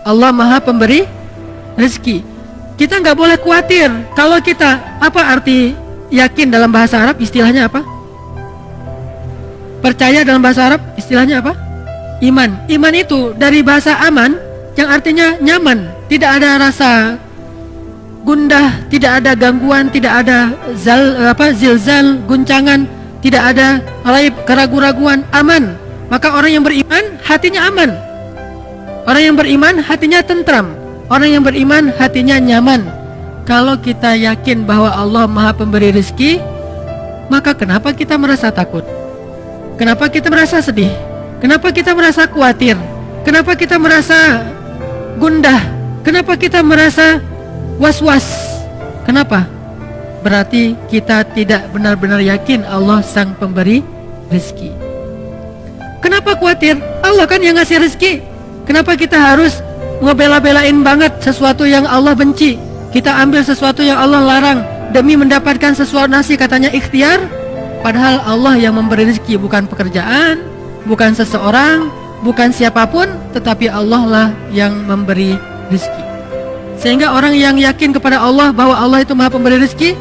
Allah Maha Pemberi rezeki. Kita nggak boleh khawatir. Kalau kita, apa arti yakin dalam bahasa Arab? Istilahnya apa? Percaya dalam bahasa Arab istilahnya apa? Iman. Iman itu dari bahasa aman yang artinya nyaman, tidak ada rasa gundah, tidak ada gangguan, tidak ada zilzal, guncangan, tidak ada raib, keraguan-raguan, aman. Maka orang yang beriman hatinya aman. Orang yang beriman hatinya tentram. Orang yang beriman hatinya nyaman. Kalau kita yakin bahwa Allah Maha Pemberi rezeki, maka kenapa kita merasa takut? Kenapa kita merasa sedih? Kenapa kita merasa khawatir? Kenapa kita merasa gundah? Kenapa kita merasa was-was? Kenapa? Berarti kita tidak benar-benar yakin Allah Sang Pemberi rezeki. Kenapa khawatir? Allah kan yang ngasih rezeki. Kenapa kita harus ngebela-belain banget sesuatu yang Allah benci? Kita ambil sesuatu yang Allah larang demi mendapatkan sesuatu nasi, katanya ikhtiar. Padahal Allah yang memberi rezeki, bukan pekerjaan, bukan seseorang, bukan siapapun, tetapi Allah lah yang memberi rezeki. Sehingga orang yang yakin kepada Allah bahwa Allah itu Maha Pemberi rezeki,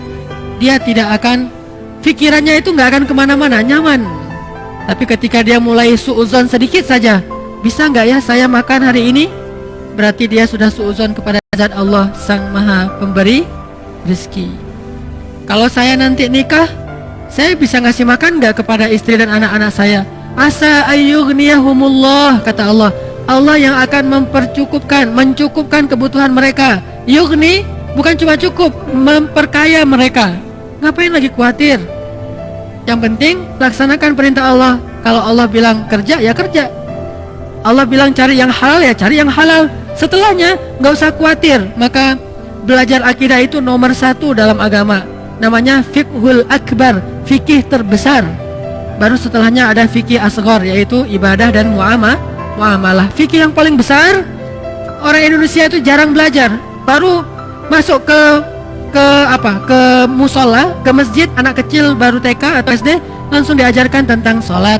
dia tidak akan, pikirannya itu nggak akan kemana-mana, nyaman. Tapi ketika dia mulai suuzon sedikit saja, bisa nggak ya saya makan hari ini? Berarti dia sudah suuzon kepada zat Allah Sang Maha Pemberi rezeki. Kalau saya nanti nikah, saya bisa ngasih makan nggak kepada istri dan anak-anak saya? Asa ayyughniyahumullah, kata Allah. Allah yang akan mencukupkan kebutuhan mereka. Yughni bukan cuma cukup, memperkaya mereka. Ngapain lagi khawatir? Yang penting laksanakan perintah Allah. Kalau Allah bilang kerja, ya kerja. Allah bilang cari yang halal, ya cari yang halal. Setelahnya nggak usah khawatir. Maka belajar akidah itu nomor 1 dalam agama. Namanya fiqhul akbar, fikih terbesar. Baru setelahnya ada fikih asghar, yaitu ibadah dan muamalah. Fikih yang paling besar, orang Indonesia itu jarang belajar. Baru masuk ke musola, ke masjid, anak kecil baru TK atau SD langsung diajarkan tentang sholat,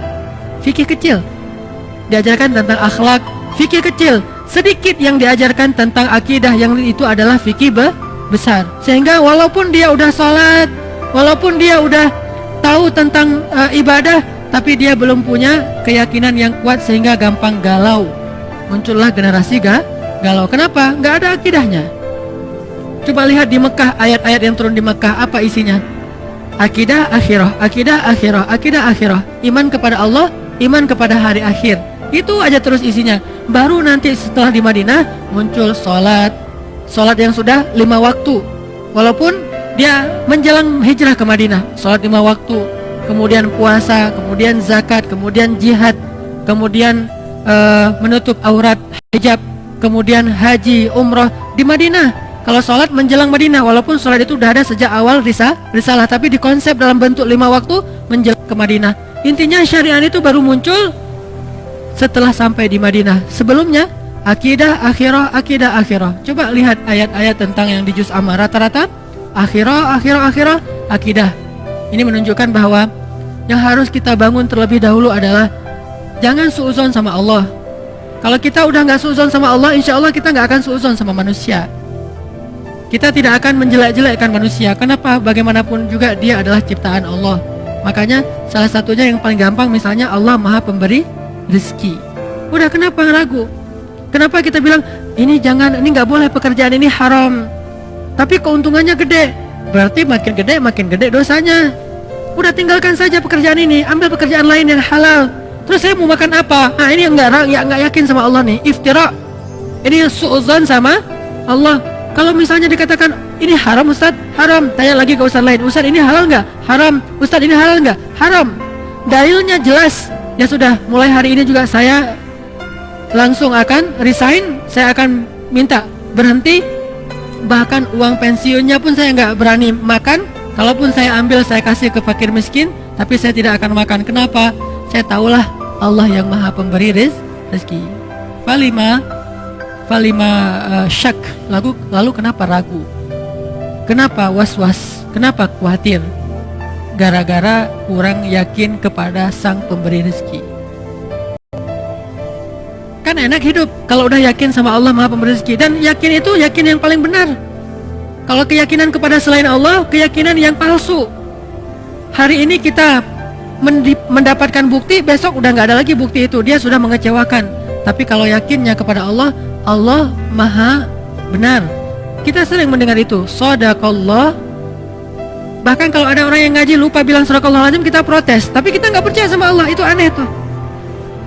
fikih kecil. Diajarkan tentang akhlak, fikih kecil. Sedikit yang diajarkan tentang akidah, yang itu adalah fikih besar. Sehingga walaupun dia udah sholat, walaupun dia udah tahu tentang ibadah, tapi dia belum punya keyakinan yang kuat sehingga gampang galau. Muncullah generasi galau. Kenapa? Nggak ada akidahnya. Coba lihat di Mekah, ayat-ayat yang turun di Mekah, apa isinya? Akidah akhirah, akidah akhirah, akidah akhirah. Iman kepada Allah, iman kepada hari akhir. Itu aja terus isinya. Baru nanti setelah di Madinah muncul sholat yang sudah 5 waktu. Walaupun dia menjelang hijrah ke Madinah, sholat 5 waktu, kemudian puasa, kemudian zakat, kemudian jihad, kemudian menutup aurat, hijab, kemudian haji, umroh di Madinah. Kalau sholat menjelang Madinah, walaupun sholat itu udah ada sejak awal risalah, tapi dikonsep dalam bentuk 5 waktu menjelang ke Madinah. Intinya syariat itu baru muncul setelah sampai di Madinah. Sebelumnya akidah akhirah, akidah akhirah. Coba lihat ayat-ayat tentang yang di juz amma, rata-rata akhirah, akidah. Ini menunjukkan bahwa yang harus kita bangun terlebih dahulu adalah jangan suuzon sama Allah. Kalau kita udah nggak suuzon sama Allah, insya Allah kita nggak akan suuzon sama manusia. Kita tidak akan menjelek-jelekkan manusia. Kenapa? Bagaimanapun juga dia adalah ciptaan Allah. Makanya salah satunya yang paling gampang, misalnya Allah Maha Pemberi rezeki. Udah, kenapa ragu? Kenapa kita bilang ini jangan, ini nggak boleh, pekerjaan ini haram, tapi keuntungannya gede? Berarti makin gede dosanya. Udah, tinggalkan saja pekerjaan ini, ambil pekerjaan lain yang halal. Terus saya mau makan apa? Nah, ini nggak yakin sama Allah nih, iftira. Ini suuzon sama Allah. Kalau misalnya dikatakan ini haram Ustaz, haram. Tanya lagi ke Ustaz lain, Ustaz ini halal nggak? Haram. Ustaz ini halal nggak? Haram. Dalilnya jelas. Ya sudah, mulai hari ini juga saya langsung akan resign. Saya akan minta berhenti. Bahkan uang pensiunnya pun saya nggak berani makan. Kalaupun saya ambil, saya kasih ke fakir miskin, tapi saya tidak akan makan. Kenapa? Saya tahulah Allah yang Maha Pemberi rezeki. Falima syak. Lalu kenapa ragu? Kenapa was-was? Kenapa khawatir? Gara-gara kurang yakin kepada Sang Pemberi rezeki. Kan kan enak hidup kalau udah yakin sama Allah Maha Pemberi rezeki. Dan yakin itu yakin yang paling benar. Kalau keyakinan kepada selain Allah, keyakinan yang palsu. Hari ini kita mendapatkan bukti, besok udah nggak ada lagi bukti itu, dia sudah mengecewakan. Tapi kalau yakinnya kepada Allah, Allah Maha benar. Kita sering mendengar itu, shadaqallah. Bahkan kalau ada orang yang ngaji lupa bilang shadaqallahul azim, kita protes. Tapi kita nggak percaya sama Allah, itu aneh tuh.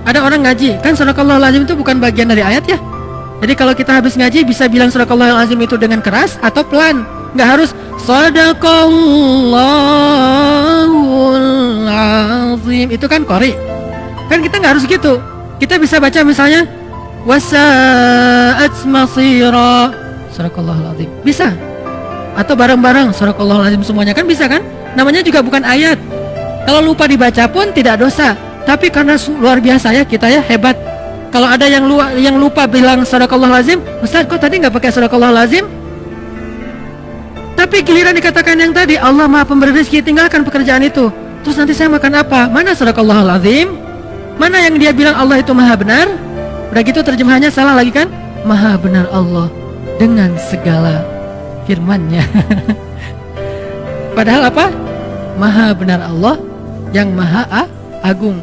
Ada orang ngaji, kan shadaqallahul azim itu bukan bagian dari ayat ya. Jadi kalau kita habis ngaji bisa bilang shadaqallahul azim itu dengan keras atau pelan. Nggak harus shadaqallahul azim, itu kan qori. Kan kita nggak harus gitu. Kita bisa baca misalnya wasa'at masira, shadaqallahul azim, bisa. Atau bareng-bareng shadaqallahul azim semuanya, kan bisa kan? Namanya juga bukan ayat. Kalau lupa dibaca pun tidak dosa. Tapi karena luar biasa ya kita ya, hebat. Kalau ada yang lupa bilang shadaqallahul azim, Ustaz kok tadi nggak pakai shadaqallahul azim? Tapi giliran dikatakan yang tadi Allah Maha Pemberi rezeki, tinggalkan pekerjaan itu. Terus nanti saya makan apa? Mana shadaqallahul azim? Mana yang dia bilang Allah itu Maha benar? Udah gitu terjemahannya salah lagi kan? Maha benar Allah dengan segala firman-Nya. Padahal apa? Maha benar Allah yang Maha Agung.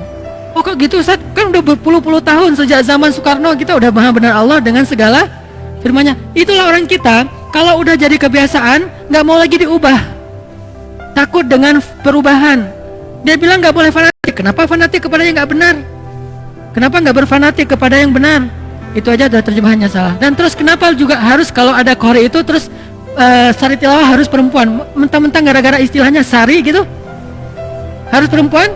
Oh kok gitu Ustaz? Kan udah berpuluh-puluh tahun sejak zaman Soekarno kita udah Maha benar Allah dengan segala firman-Nya. Itulah orang kita, kalau udah jadi kebiasaan nggak mau lagi diubah. Takut dengan perubahan. Dia bilang nggak boleh fanatik. Kenapa fanatik kepada yang nggak benar? Kenapa nggak berfanatik kepada yang benar? Itu aja udah terjemahannya salah. Dan terus kenapa juga harus kalau ada qori itu terus sari tilawah harus perempuan? Mentang-mentang gara-gara istilahnya sari gitu harus perempuan?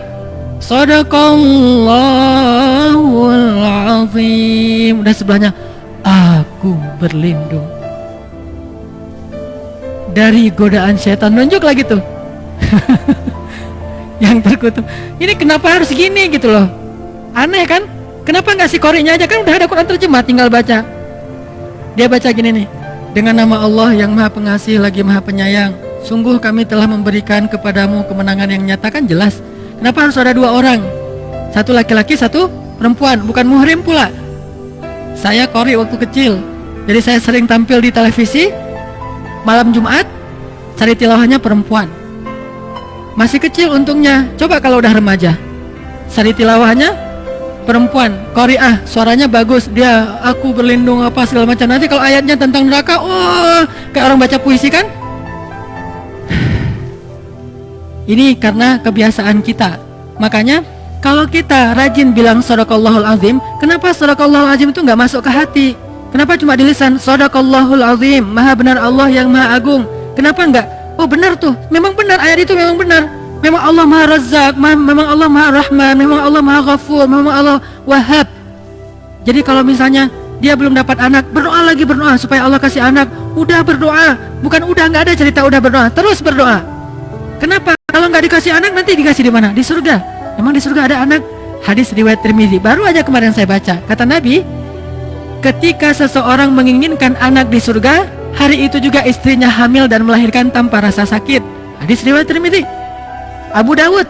Shadaqallahul azim. Udah sebelahnya aku berlindung dari godaan setan, nunjuk lagi tuh. Yang terkutuk. Ini kenapa harus gini gitu loh? Aneh kan? Kenapa nggak si qorinya aja, kan udah ada Quran terjemah, tinggal baca. Dia baca gini nih, dengan nama Allah yang Maha Pengasih lagi Maha Penyayang, sungguh kami telah memberikan kepadamu kemenangan yang nyata. Kan jelas. Kenapa harus ada dua orang? Satu laki-laki, satu perempuan, bukan muhrim pula. Saya qori waktu kecil, jadi saya sering tampil di televisi malam Jumat, sari tilawahnya perempuan. Masih kecil untungnya. Coba kalau udah remaja, sari tilawahnya perempuan, qori'ah, suaranya bagus, dia aku berlindung apa segala macam. Nanti kalau ayatnya tentang neraka, oh, kayak orang baca puisi kan? Ini karena kebiasaan kita. Makanya kalau kita rajin bilang shadaqallahul azim, kenapa shadaqallahul azim itu nggak masuk ke hati? Kenapa cuma di lisan? Shadaqallahul azim, Maha benar Allah yang Maha Agung. Kenapa enggak? Oh benar tuh, memang benar, ayat itu memang benar. Memang Allah Maha Razzaq, memang Allah Maha Rahman, memang Allah Maha Ghafur, memang Allah Wahhab. Jadi kalau misalnya dia belum dapat anak, berdoa lagi, berdoa supaya Allah kasih anak. Udah berdoa, bukan udah, nggak ada cerita udah berdoa, terus berdoa. Kenapa? Kalau nggak dikasih anak nanti dikasih di mana? Di surga. Emang di surga ada anak? Hadis riwayat Tirmidzi, baru aja kemarin saya baca. Kata Nabi, ketika seseorang menginginkan anak di surga, hari itu juga istrinya hamil dan melahirkan tanpa rasa sakit. Hadis riwayat Tirmidzi. Abu Dawud,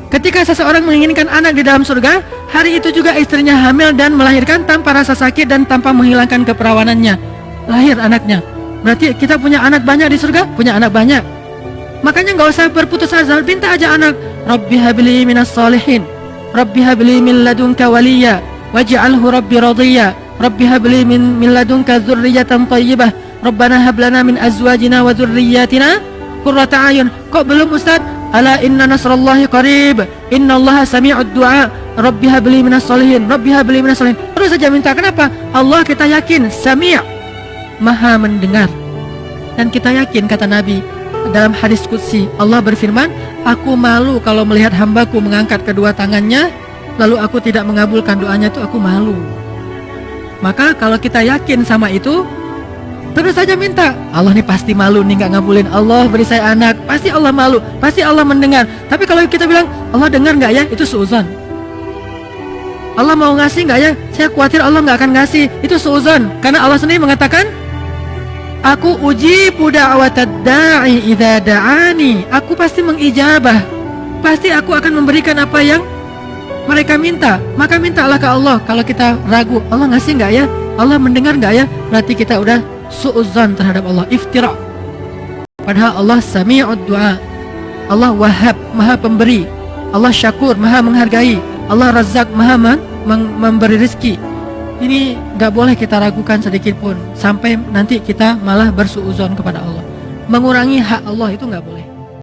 ketika seseorang menginginkan anak di dalam surga, hari itu juga istrinya hamil dan melahirkan tanpa rasa sakit dan tanpa menghilangkan keperawanannya. Lahir anaknya. Berarti kita punya anak banyak di surga? Punya anak banyak. Makanya nggak usah berputus asa, minta aja anak. Rabbi habli minas salihin, Rabbi habli min ladunka waliya, waj'alhu Rabbi radiyya, Rabbi habli min ladunka dzurriyyatan thayyibah, Rabbana hab lana min azwajina wa dzurriyyatina qurrata a'yun. Kok belum Ustaz? Ala inna nasrallahi qarib, innallaha sami'ud du'a, Rabbi habli minas salihin, Rabbi habli minas salihin. Terus saja minta. Kenapa? Allah kita yakin Sami', Maha mendengar. Dan kita yakin, kata Nabi dalam hadis qudsi, Allah berfirman, aku malu kalau melihat hambaku mengangkat kedua tangannya lalu aku tidak mengabulkan doanya, itu aku malu. Maka kalau kita yakin sama itu, terus saja minta. Allah nih pasti malu nih nggak ngabulin. Allah beri saya anak, pasti Allah malu, pasti Allah mendengar. Tapi kalau kita bilang Allah dengar nggak ya, itu suuzon. Allah mau ngasih nggak ya, saya khawatir Allah nggak akan ngasih, itu suuzon. Karena Allah sendiri mengatakan, aku ujibu da'watad da'i idza da'ani, aku pasti mengijabah, pasti aku akan memberikan apa yang Mereka minta, maka mintalah ke Allah. Kalau kita ragu, Allah ngasih nggak ya? Allah mendengar nggak ya? Berarti kita udah su'udzan terhadap Allah, iftira. Padahal Allah sami'ud du'a, Allah wahhab, maha pemberi, Allah syakur, maha menghargai, Allah razak, maha memberi rezeki. Ini nggak boleh kita ragukan sedikit pun, sampai nanti kita malah bersu'udzon kepada Allah. Mengurangi hak Allah itu nggak boleh.